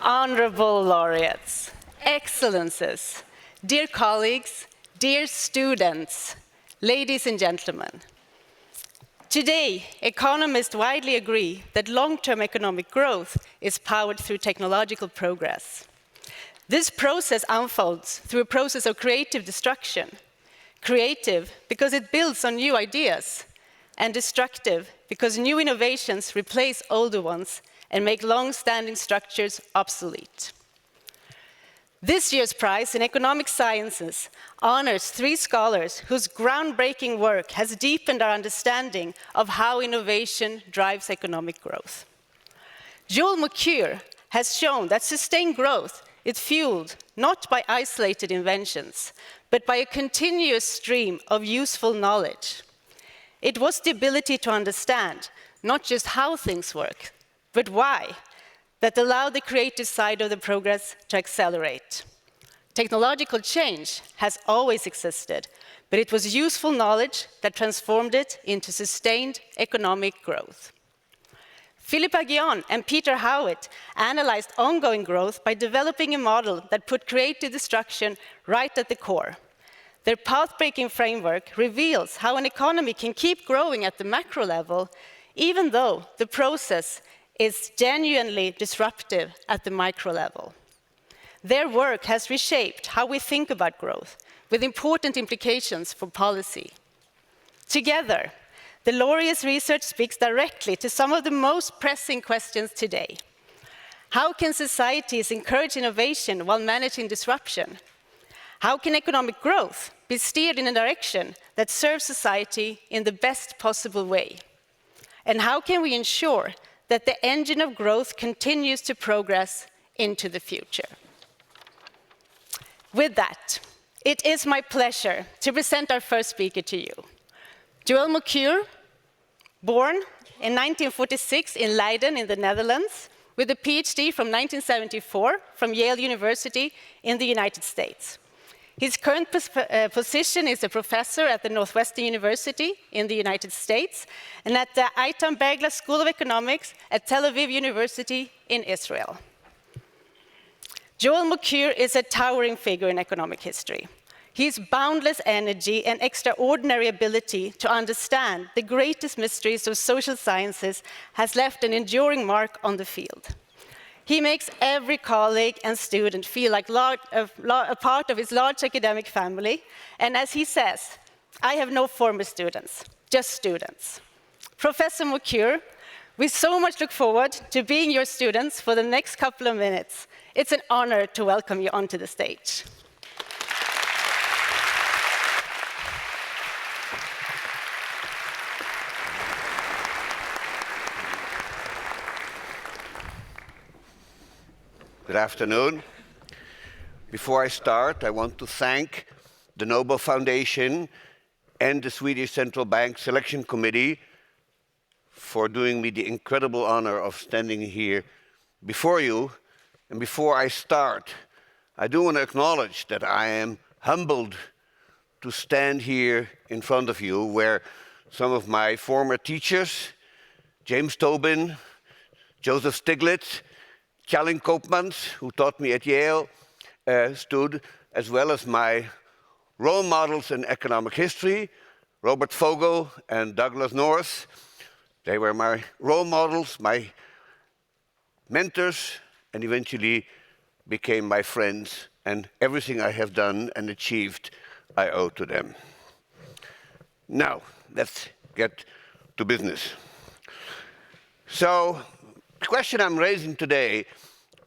Honorable laureates, excellences, dear colleagues, dear students, ladies and gentlemen. Today, economists widely agree that long-term economic growth is powered through technological progress. This process unfolds through a process of creative destruction. Creative because it builds on new ideas, and destructive because new innovations replace older ones and make long-standing structures obsolete. This year's prize in economic sciences honors 3 scholars whose groundbreaking work has deepened our understanding of how innovation drives economic growth. Mokyr has shown that sustained growth is fueled not by isolated inventions, but by a continuous stream of useful knowledge. It was the ability to understand not just how things work, but why, that allowed the creative side of the progress to accelerate. Technological change has always existed, but it was useful knowledge that transformed it into sustained economic growth. Philippe Aghion and Peter Howitt analyzed ongoing growth by developing a model that put creative destruction right at the core. Their path-breaking framework reveals how an economy can keep growing at the macro level, even though the process is genuinely disruptive at the micro level. Their work has reshaped how we think about growth, with important implications for policy. Together, the laureates' research speaks directly to some of the most pressing questions today. How can societies encourage innovation while managing disruption? How can economic growth be steered in a direction that serves society in the best possible way? And how can we ensure that the engine of growth continues to progress into the future? With that, it is my pleasure to present our first speaker to you. Mokyr, born in 1946 in Leiden in the Netherlands, with a PhD from 1974 from Yale University in the United States. His current position is a professor at the Northwestern University in the United States and at the Eitan Bergla School of Economics at Tel Aviv University in Israel. Mokyr is a towering figure in economic history. His boundless energy and extraordinary ability to understand the greatest mysteries of social sciences has left an enduring mark on the field. He makes every colleague and student feel like a part of his large academic family. And as he says, I have no former students, just students. Professor Mokyr, we so much look forward to being your students for the next couple of minutes. It's an honor to welcome you onto the stage. Good afternoon. Before I start, I want to thank the Nobel Foundation and the Swedish Central Bank Selection Committee for doing me the incredible honor of standing here before you. And before I start, I do want to acknowledge that I am humbled to stand here in front of you, where some of my former teachers, James Tobin, Joseph Stiglitz, Kjellin Koopmans, who taught me at Yale, stood, as well as my role models in economic history, Robert Fogel and Douglas North. They were my role models, my mentors, and eventually became my friends. And everything I have done and achieved, I owe to them. Now, let's get to business. So, the question I'm raising today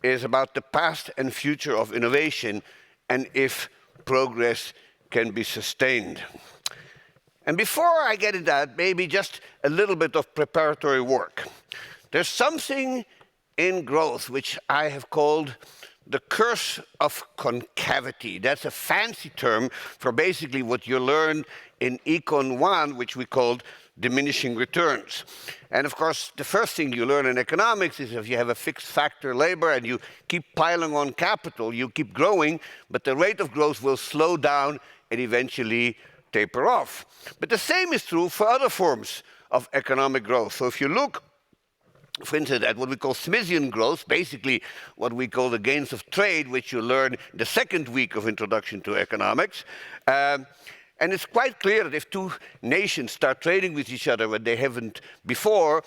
is about the past and future of innovation and if progress can be sustained. And before I get into that, maybe just a little bit of preparatory work. There's something in growth which I have called the curse of concavity. That's a fancy term for basically what you learned in Econ 1, which we called diminishing returns. And of course, the first thing you learn in economics is if you have a fixed factor labor and you keep piling on capital, you keep growing, but the rate of growth will slow down and eventually taper off. But the same is true for other forms of economic growth. So if you look for instance, at what we call Smithian growth, basically what we call the gains of trade, which you learn in the second week of Introduction to Economics. And it's quite clear that if two nations start trading with each other when they haven't before,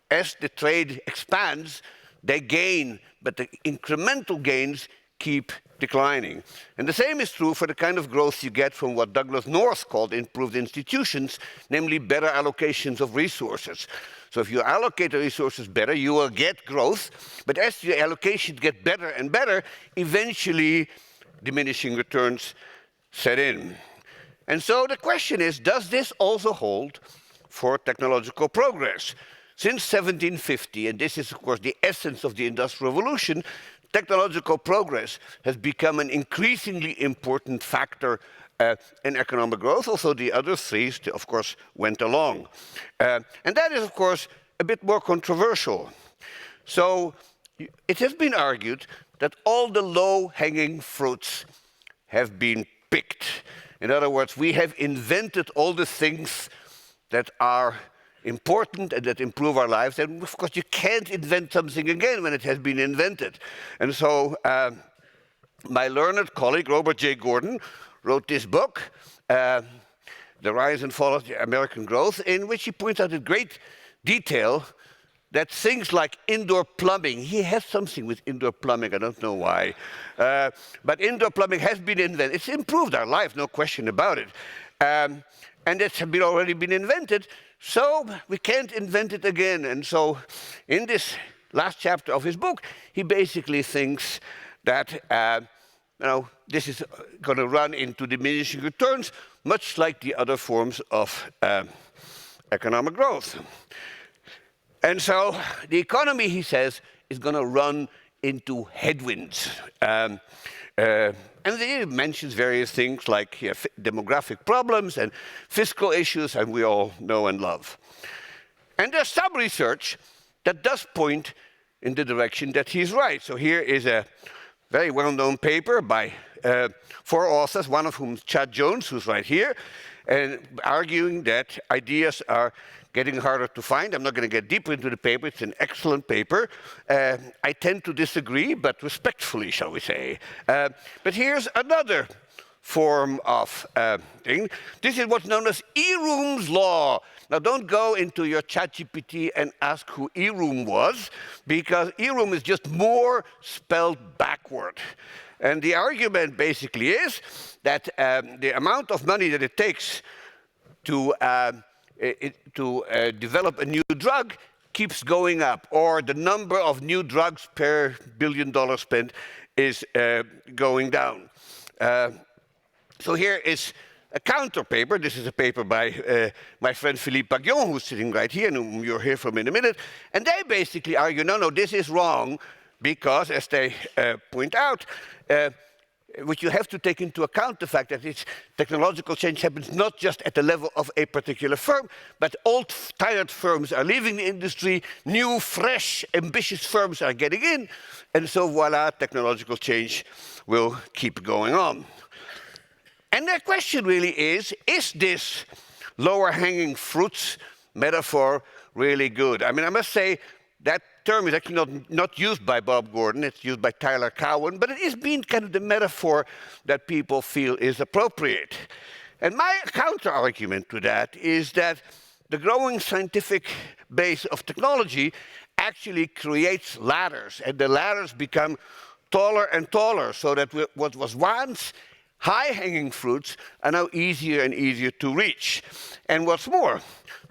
as the trade expands, they gain, but the incremental gains keep declining. And the same is true for the kind of growth you get from what Douglas North called improved institutions, namely better allocations of resources. So if you allocate the resources better, you will get growth, but as your allocations get better and better, eventually diminishing returns set in. And so the question is, does this also hold for technological progress? Since 1750, and this is of course the essence of the Industrial Revolution, technological progress has become an increasingly important factor in economic growth. Also, the other three, of course, went along. And that is, of course, a bit more controversial. So it has been argued that all the low-hanging fruits have been picked. In other words, we have invented all the things that are important and that improve our lives. And of course, you can't invent something again when it has been invented. And so my learned colleague, Robert J. Gordon, wrote this book, The Rise and Fall of American Growth, in which he points out in great detail that things like indoor plumbing, he has something with indoor plumbing, I don't know why, but indoor plumbing has been invented. It's improved our life, no question about it. And it's already been invented, so we can't invent it again. And so in this last chapter of his book, he basically thinks that this is going to run into diminishing returns, much like the other forms of economic growth. And so the economy, he says, is going to run into headwinds. And he mentions various things like demographic problems and fiscal issues, and we all know and love. And there's some research that does point in the direction that he's right. So here is a very well-known paper by 4 authors, one of whom is Chad Jones, who's right here, and arguing that ideas are getting harder to find. I'm not going to get deeper into the paper. It's an excellent paper. I tend to disagree, but respectfully, shall we say. But here's another form of thing. This is what's known as Eroom's law. Now, don't go into your ChatGPT and ask who Eroom was, because Eroom is just more spelled backward. And the argument basically is that the amount of money that it takes to develop a new drug keeps going up, or the number of new drugs per $1 billion spent is going down. So here is a counter paper. This is a paper by my friend Philippe Paguion, who's sitting right here, and whom you'll hear from in a minute. And they basically argue, no, this is wrong, because, as they point out, which you have to take into account the fact that this technological change happens not just at the level of a particular firm, but old, tired firms are leaving the industry, new, fresh, ambitious firms are getting in, and so voila, technological change will keep going on. And the question really is this lower-hanging fruits metaphor really good? I mean, I must say, that term is actually not used by Bob Gordon, it's used by Tyler Cowen, but it is being kind of the metaphor that people feel is appropriate. And my counter-argument to that is that the growing scientific base of technology actually creates ladders, and the ladders become taller and taller, so that what was once high-hanging fruits are now easier and easier to reach. And what's more,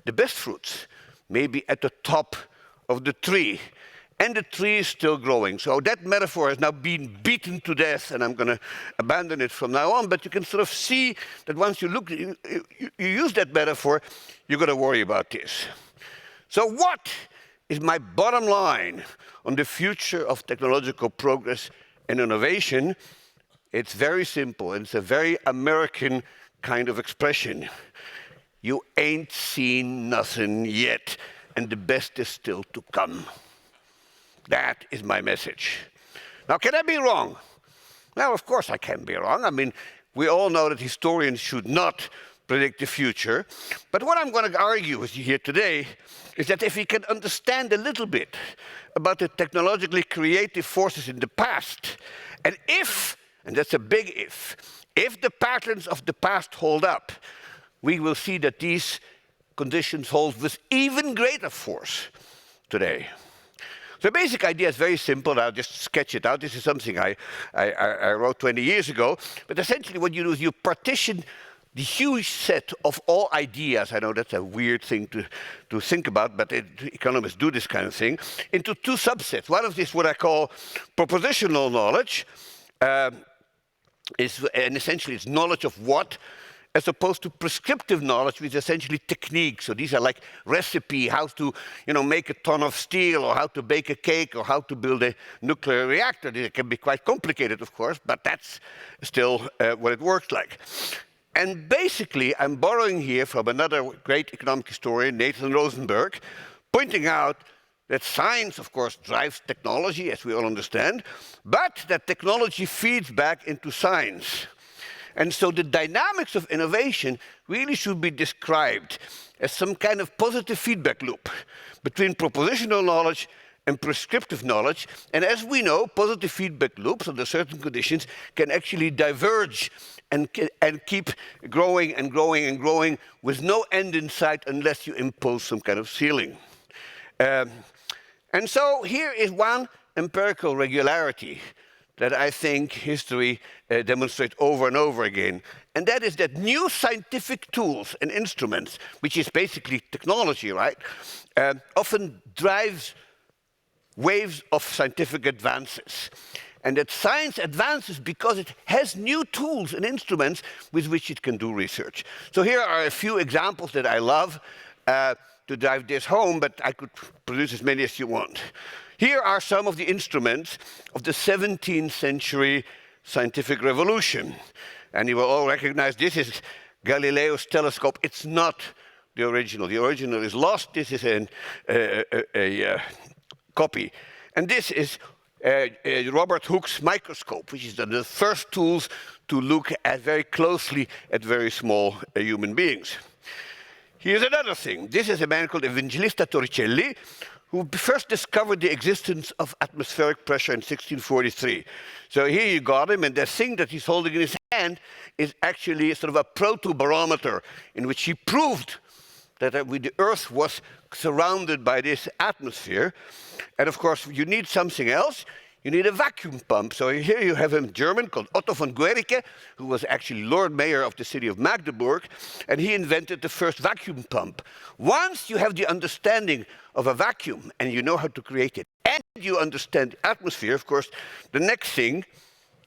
the best fruits may be at the top of the tree, and the tree is still growing. So that metaphor has now been beaten to death, and I'm going to abandon it from now on, but you can sort of see that once you use that metaphor, you're going to worry about this. So what is my bottom line on the future of technological progress and innovation? It's very simple, and it's a very American kind of expression. You ain't seen nothing yet, and the best is still to come. That is my message. Now, can I be wrong? Well, of course I can be wrong. I mean, we all know that historians should not predict the future. But what I'm going to argue with you here today is that if we can understand a little bit about the technologically creative forces in the past, and if, and that's a big if the patterns of the past hold up, we will see that these conditions hold with even greater force today. The basic idea is very simple. I'll just sketch it out. This is something I wrote 20 years ago. But essentially what you do is you partition the huge set of all ideas, I know that's a weird thing to think about, but economists do this kind of thing, into two subsets. One of these, what I call propositional knowledge, and essentially it's knowledge of what, as opposed to prescriptive knowledge, which is essentially techniques. So these are like recipe, how to make a ton of steel, or how to bake a cake, or how to build a nuclear reactor. It can be quite complicated, of course, but that's still what it works like. And basically, I'm borrowing here from another great economic historian, Nathan Rosenberg, pointing out that science, of course, drives technology, as we all understand, but that technology feeds back into science. And so the dynamics of innovation really should be described as some kind of positive feedback loop between propositional knowledge and prescriptive knowledge. And as we know, positive feedback loops under certain conditions can actually diverge and keep growing and growing and growing with no end in sight unless you impose some kind of ceiling. And so here is one empirical regularity that I think history demonstrates over and over again. And that is that new scientific tools and instruments, which is basically technology, right, often drives waves of scientific advances. And that science advances because it has new tools and instruments with which it can do research. So here are a few examples that I love to drive this home, but I could produce as many as you want. Here are some of the instruments of the 17th century scientific revolution. And you will all recognize this is Galileo's telescope. It's not the original. The original is lost. This is a copy. And this is Robert Hooke's microscope, which is the first tools to look at very closely at very small human beings. Here's another thing. This is a man called Evangelista Torricelli, who first discovered the existence of atmospheric pressure in 1643. So here you got him, and the thing that he's holding in his hand is actually sort of a proto-barometer in which he proved that the Earth was surrounded by this atmosphere. And of course, you need something else. You need a vacuum pump. So here you have a German called Otto von Guericke, who was actually Lord Mayor of the city of Magdeburg, and he invented the first vacuum pump. Once you have the understanding of a vacuum, and you know how to create it, and you understand the atmosphere, of course, the next thing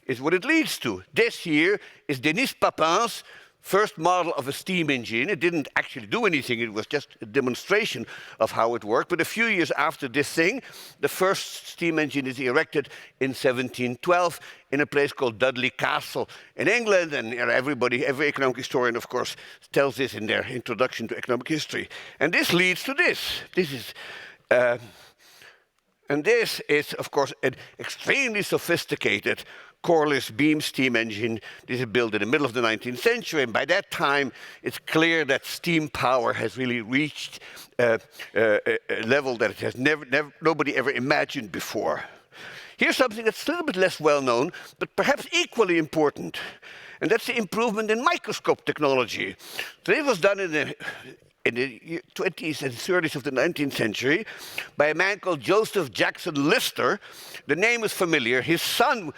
is what it leads to. This here is Denis Papin's first model of a steam engine. It didn't actually do anything, it was just a demonstration of how it worked. But a few years after this thing, the first steam engine is erected in 1712 in a place called Dudley Castle in England. And every economic historian, of course, tells this in their introduction to economic history. And this leads to this. And this is, of course, an extremely sophisticated Corliss beam steam engine. This is built in the middle of the 19th century, and by that time, it's clear that steam power has really reached a level that it has nobody ever imagined before. Here's something that's a little bit less well known, but perhaps equally important, and that's the improvement in microscope technology. So it was done in the 20s and 30s of the 19th century by a man called Joseph Jackson Lister. The name is familiar. His son,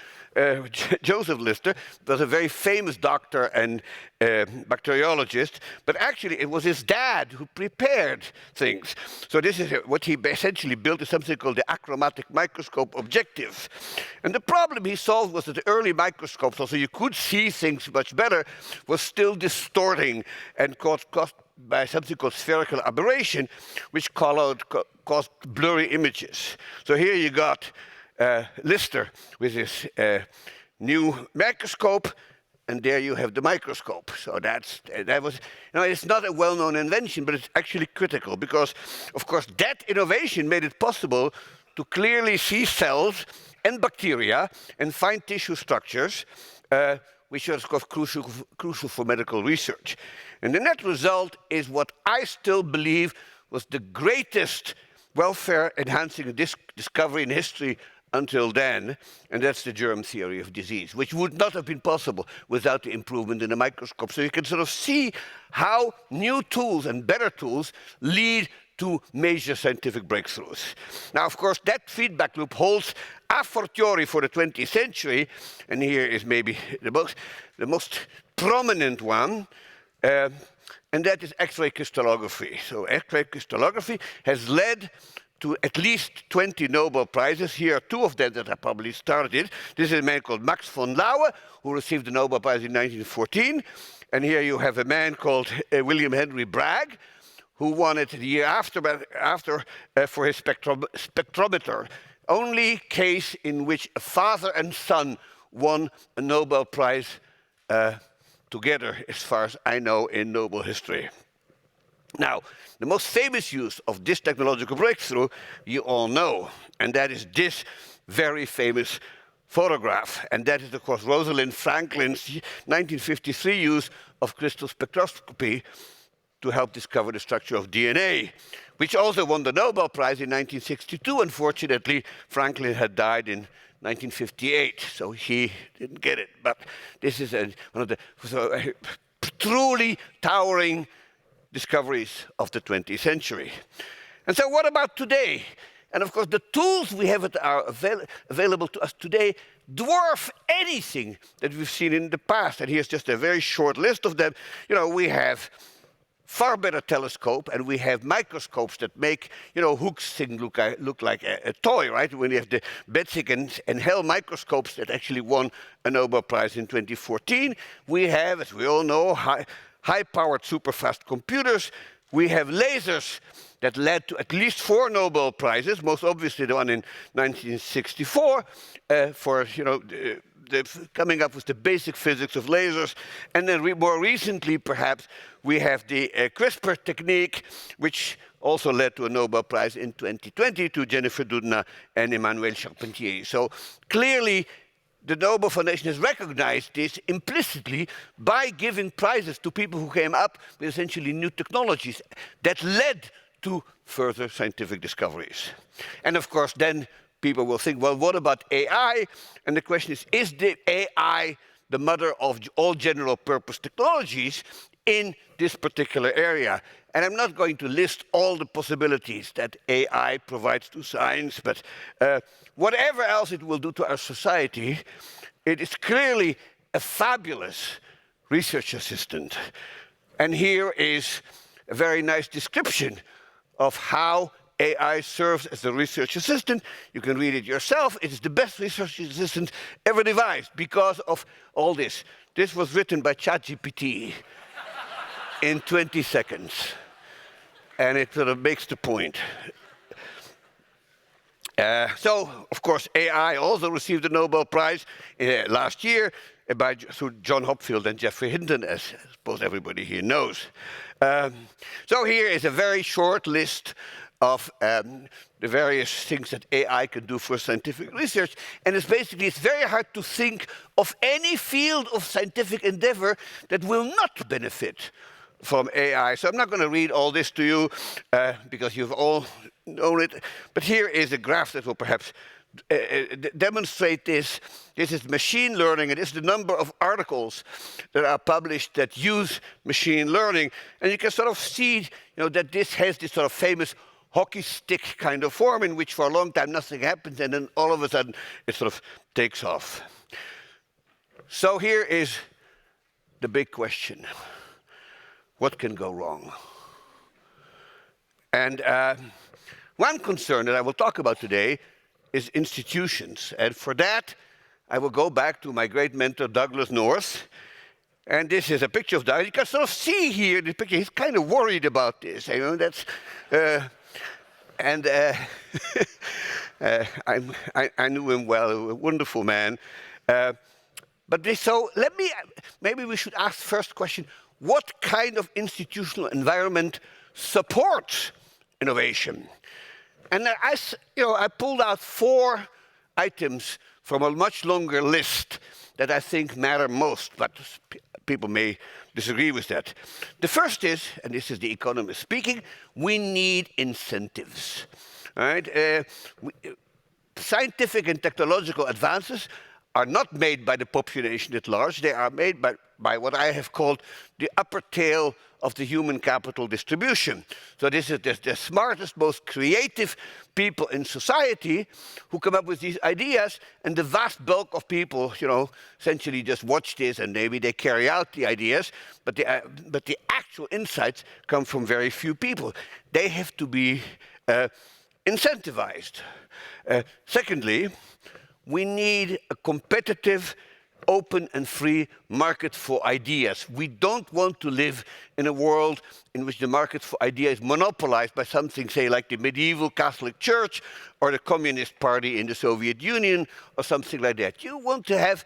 Joseph Lister, was a very famous doctor and bacteriologist, but actually it was his dad who prepared things. So this is what he essentially built, is something called the achromatic microscope objective. And the problem he solved was that the early microscopes, also you could see things much better, was still distorting and caused by something called spherical aberration, which caused blurry images. So here you got Lister with his new microscope, and there you have the microscope. So that was, it's not a well-known invention, but it's actually critical because, of course, that innovation made it possible to clearly see cells and bacteria and find tissue structures which was, of course, crucial for medical research. And the net result is what I still believe was the greatest welfare-enhancing discovery in history until then, and that's the germ theory of disease, which would not have been possible without the improvement in the microscope. So you can sort of see how new tools and better tools lead to major scientific breakthroughs. Now, of course, that feedback loop holds a fortiori for the 20th century, and here is maybe the most prominent one, and that is X-ray crystallography. So X-ray crystallography has led to at least 20 Nobel Prizes. Here are two of them that have probably started it. This is a man called Max von Laue, who received the Nobel Prize in 1914. And here you have a man called William Henry Bragg, who won it the year after for his spectrometer. Only case in which a father and son won a Nobel Prize together, as far as I know, in Nobel history. Now, the most famous use of this technological breakthrough, you all know, and that is this very famous photograph. And that is, of course, Rosalind Franklin's 1953 use of crystal spectroscopy to help discover the structure of DNA, which also won the Nobel Prize in 1962. Unfortunately, Franklin had died in 1958, so he didn't get it. But this is one of the truly towering discoveries of the 20th century. And so what about today? And of course, the tools we have that are available to us today dwarf anything that we've seen in the past. And here's just a very short list of them. You know, we have far better telescope, and we have microscopes that make, you know, Hooke's thing look like a toy, right? When you have the Betzig and Hell microscopes that actually won a Nobel Prize in 2014. We have, as we all know, high-powered super-fast computers. We have lasers that led to at least 4 Nobel Prizes, most obviously the one in 1964 for, you know, coming up with the basic physics of lasers. And then more recently, perhaps, we have the CRISPR technique, which also led to a Nobel Prize in 2020 to Jennifer Doudna and Emmanuel Charpentier. So clearly, the Nobel Foundation has recognized this implicitly by giving prizes to people who came up with essentially new technologies that led to further scientific discoveries. And of course, then people will think, well, what about AI? And the question is the AI the mother of all general purpose technologies in this particular area? And I'm not going to list all the possibilities that AI provides to science, but whatever else it will do to our society, it is clearly a fabulous research assistant. And here is a very nice description of how AI serves as a research assistant. You can read it yourself. It is the best research assistant ever devised because of all this. This was written by ChatGPT in 20 seconds. And it sort of makes the point. So, of course, AI also received the Nobel Prize last year through John Hopfield and Geoffrey Hinton, as I suppose everybody here knows. So here is a very short list of the various things that AI can do for scientific research. And it's very hard to think of any field of scientific endeavor that will not benefit from AI. So I'm not going to read all this to you because you've all known it. But here is a graph that will perhaps demonstrate this. This is machine learning, and this is the number of articles that are published that use machine learning. And you can sort of see, you know, that this has this sort of famous hockey stick kind of form in which for a long time nothing happens, and then all of a sudden it sort of takes off. So here is the big question. What can go wrong? And one concern that I will talk about today is institutions. And for that, I will go back to my great mentor, Douglas North. And this is a picture of Douglas. You can sort of see here in the picture, he's kind of worried about this. You know, that's, I knew him well, a wonderful man. So maybe we should ask the first question, what kind of institutional environment supports innovation? And I pulled out 4 items from a much longer list that I think matter most, but people may disagree with that. The first is, and this is the economist speaking, we need incentives. All right? Scientific and technological advances are not made by the population at large. They are made by what I have called the upper tail of the human capital distribution. So this is the smartest, most creative people in society who come up with these ideas, and the vast bulk of people, essentially just watch this and maybe they carry out the ideas, but the actual insights come from very few people. They have to be incentivized. Secondly, we need a competitive, open and free market for ideas. We don't want to live in a world in which the market for ideas is monopolized by something, say, like the medieval Catholic Church or the Communist Party in the Soviet Union or something like that. You want to have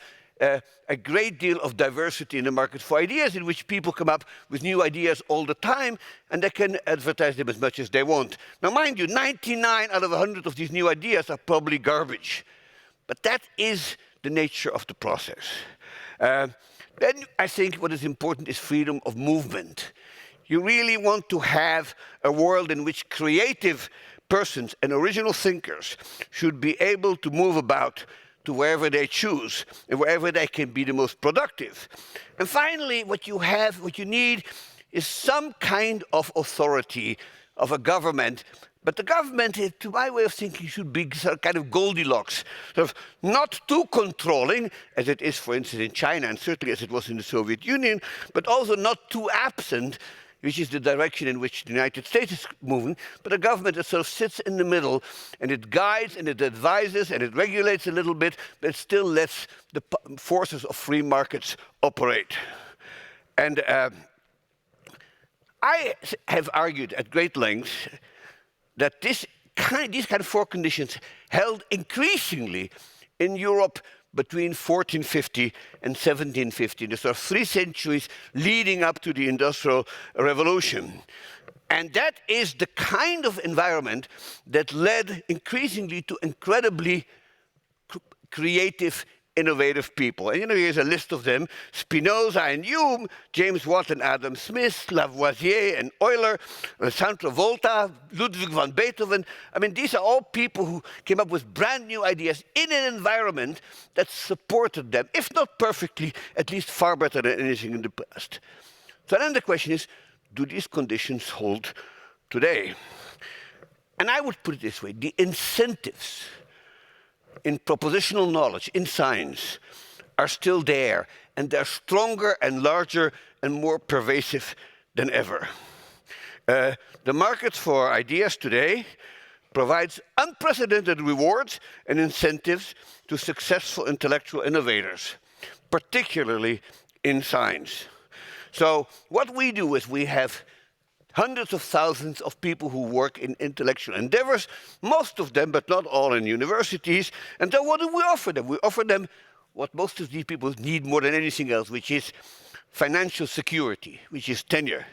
a great deal of diversity in the market for ideas, in which people come up with new ideas all the time, and they can advertise them as much as they want. Now, mind you, 99 out of 100 of these new ideas are probably garbage. But that is the nature of the process. Then I think what is important is freedom of movement. You really want to have a world in which creative persons and original thinkers should be able to move about to wherever they choose and wherever they can be the most productive. And finally, what you need is some kind of authority of a government. But the government, to my way of thinking, should be kind of Goldilocks, sort of not too controlling, as it is, for instance, in China, and certainly as it was in the Soviet Union, but also not too absent, which is the direction in which the United States is moving, but a government that sort of sits in the middle, and it guides, and it advises, and it regulates a little bit, but it still lets the forces of free markets operate. And I have argued at great length that these kind of four conditions held increasingly in Europe between 1450 and 1750, the sort of 3 centuries leading up to the Industrial Revolution. And that is the kind of environment that led increasingly to incredibly creative, innovative people. And here's a list of them: Spinoza and Hume, James Watt and Adam Smith, Lavoisier and Euler, Alessandro Volta, Ludwig van Beethoven. I mean, these are all people who came up with brand new ideas in an environment that supported them, if not perfectly, at least far better than anything in the past. So then the question is, do these conditions hold today? And I would put it this way: the incentives in propositional knowledge, in science, are still there, and they're stronger and larger and more pervasive than ever. The market for ideas today provides unprecedented rewards and incentives to successful intellectual innovators, particularly in science. So what we do is we have hundreds of thousands of people who work in intellectual endeavors, most of them, but not all, in universities. And then what do we offer them? We offer them what most of these people need more than anything else, which is financial security, which is tenure.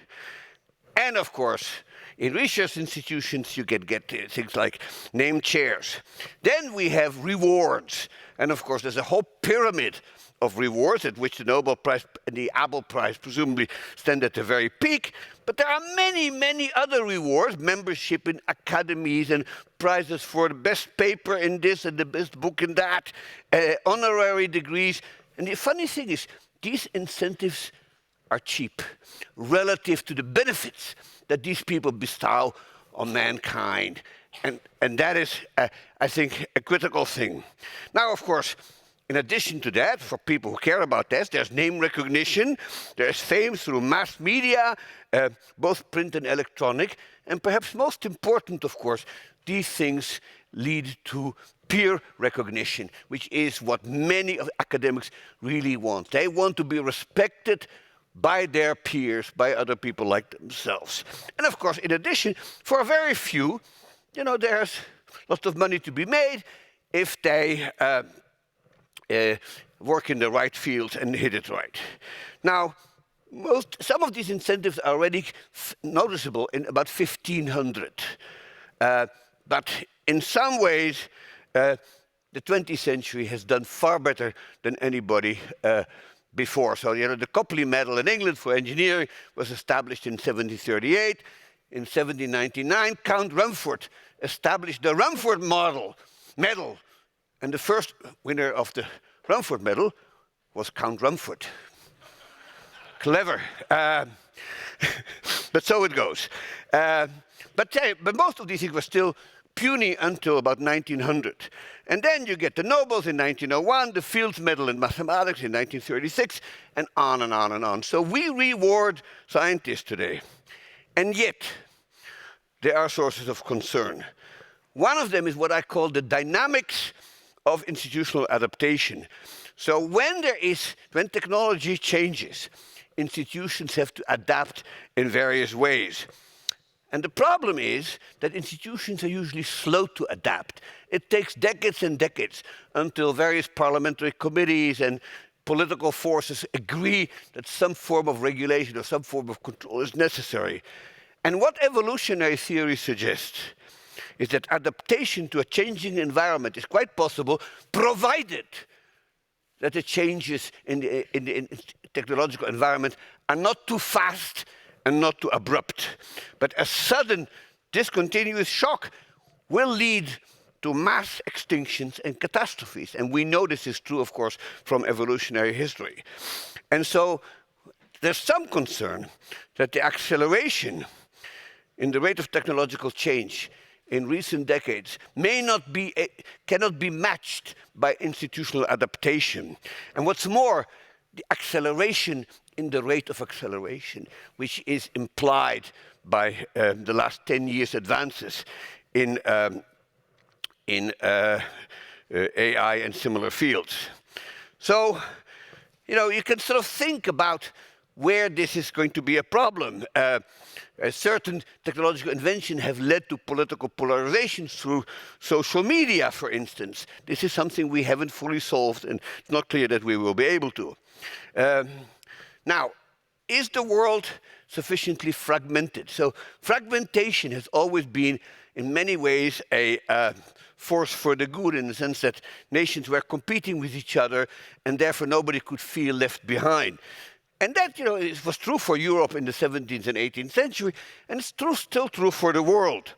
And of course, in research institutions, you can get things like named chairs. Then we have rewards. And of course, there's a whole pyramid of rewards, at which the Nobel Prize and the Abel Prize presumably stand at the very peak. But there are many, many other rewards: membership in academies and prizes for the best paper in this and the best book in that, honorary degrees. And the funny thing is, these incentives are cheap relative to the benefits that these people bestow on mankind. And that is, I think, a critical thing. Now, of course, in addition to that, for people who care about this, there's name recognition, there's fame through mass media, both print and electronic, and perhaps most important, of course, these things lead to peer recognition, which is what many of academics really want. They want to be respected by their peers, by other people like themselves. And of course, in addition, for a very few, there's lots of money to be made if they work in the right field and hit it right. Now, some of these incentives are already noticeable in about 1500. But in some ways, the 20th century has done far better than anybody before. So, the Copley Medal in England for engineering was established in 1738. In 1799, Count Rumford established the Rumford medal. And the first winner of the Rumford Medal was Count Rumford. Clever. But so it goes. But most of these things were still puny until about 1900. And then you get the Nobels in 1901, the Fields Medal in Mathematics in 1936, and on and on and on. So we reward scientists today. And yet, there are sources of concern. One of them is what I call the dynamics of institutional adaptation. So when technology changes, institutions have to adapt in various ways. And the problem is that institutions are usually slow to adapt. It takes decades and decades until various parliamentary committees and political forces agree that some form of regulation or some form of control is necessary. And what evolutionary theory suggests is that adaptation to a changing environment is quite possible, provided that the changes in the technological environment are not too fast and not too abrupt. But a sudden, discontinuous shock will lead to mass extinctions and catastrophes. And we know this is true, of course, from evolutionary history. And so there's some concern that the acceleration in the rate of technological change in recent decades cannot be matched by institutional adaptation. And what's more, the acceleration in the rate of acceleration, which is implied by the last 10 years advances in AI and similar fields. So, you can sort of think about where this is going to be a problem. A certain technological inventions have led to political polarization through social media, for instance. This is something we haven't fully solved, and it's not clear that we will be able to. Now, is the world sufficiently fragmented? So fragmentation has always been, in many ways, a force for the good, in the sense that nations were competing with each other, and therefore nobody could feel left behind. And that, it was true for Europe in the 17th and 18th century, and it's still true for the world.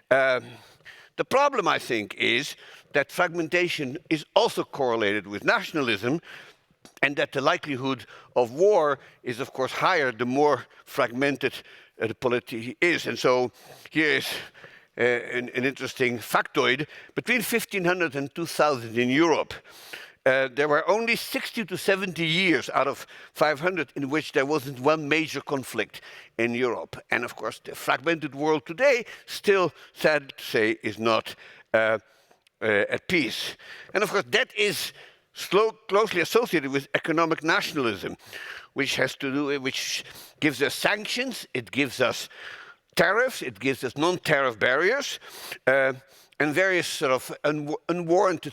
The problem, I think, is that fragmentation is also correlated with nationalism, and that the likelihood of war is, of course, higher the more fragmented the polity is. And so here is an interesting factoid. Between 1500 and 2000 in Europe, there were only 60 to 70 years out of 500 in which there wasn't one major conflict in Europe. And of course, the fragmented world today still, sad to say, is not at peace. And of course, that is closely associated with economic nationalism, which gives us sanctions, it gives us tariffs, it gives us non-tariff barriers, and various sort of unwarranted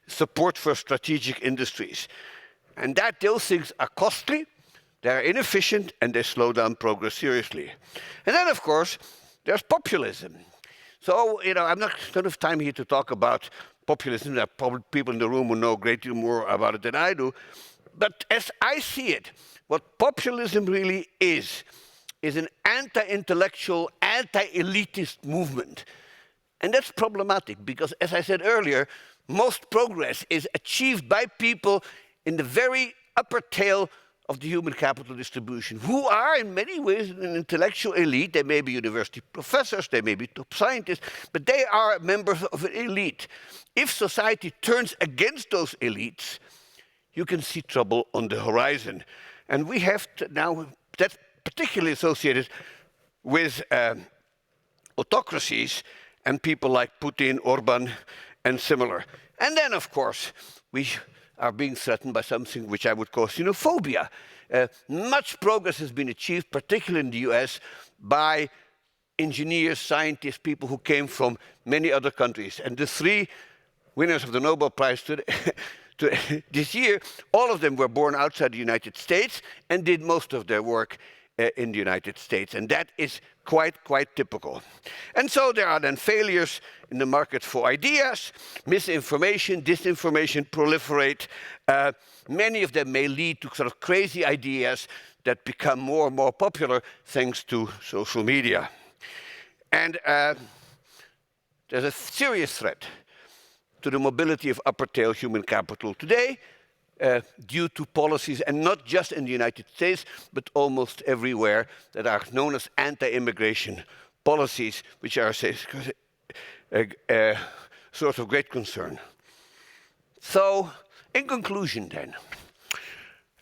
support for strategic industries. And those things are costly, they're inefficient, and they slow down progress seriously. And then, of course, there's populism. So, I'm not going to have time here to talk about populism. There are probably people in the room who know a great deal more about it than I do. But as I see it, what populism really is an anti-intellectual, anti-elitist movement. And that's problematic because, as I said earlier, most progress is achieved by people in the very upper tail of the human capital distribution, who are in many ways an intellectual elite. They may be university professors, they may be top scientists, but they are members of an elite. If society turns against those elites, you can see trouble on the horizon. And we have to now, that's particularly associated with autocracies and people like Putin, Orban, and similar. And then, of course, we are being threatened by something which I would call xenophobia. Much progress has been achieved, particularly in the US, by engineers, scientists, people who came from many other countries. And the three winners of the Nobel Prize this year, all of them were born outside the United States and did most of their work in the United States, and that is quite typical. And so there are then failures in the market for ideas, misinformation, disinformation proliferate. Many of them may lead to sort of crazy ideas that become more and more popular thanks to social media. And there's a serious threat to the mobility of upper-tail human capital today, due to policies, and not just in the United States, but almost everywhere, that are known as anti-immigration policies, which are a source of great concern. So, in conclusion then,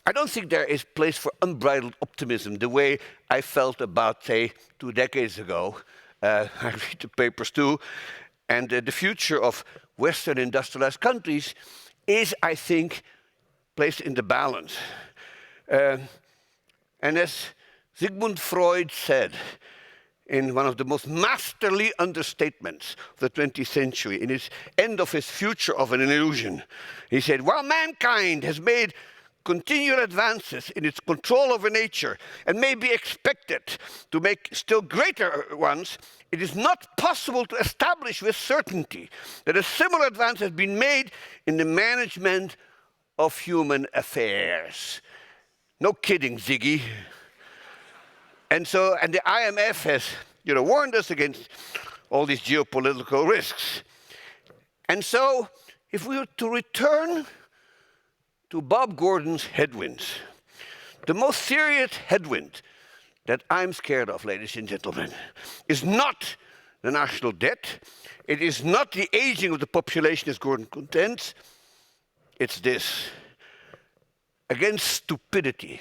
I don't think there is place for unbridled optimism the way I felt about, say, 2 decades ago. I read the papers too, and the future of Western industrialized countries is, I think, placed in the balance. And as Sigmund Freud said in one of the most masterly understatements of the 20th century, in his end of his Future of an Illusion, he said, while mankind has made continual advances in its control over nature and may be expected to make still greater ones, it is not possible to establish with certainty that a similar advance has been made in the management of human affairs. No kidding, Ziggy. And the IMF has, warned us against all these geopolitical risks. And so, if we were to return to Bob Gordon's headwinds, the most serious headwind that I'm scared of, ladies and gentlemen, is not the national debt. It is not the aging of the population, as Gordon contends. It's this. Against stupidity,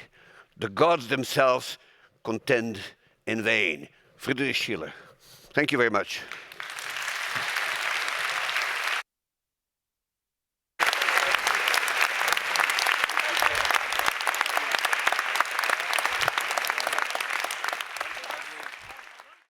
the gods themselves contend in vain. Friedrich Schiller. Thank you very much.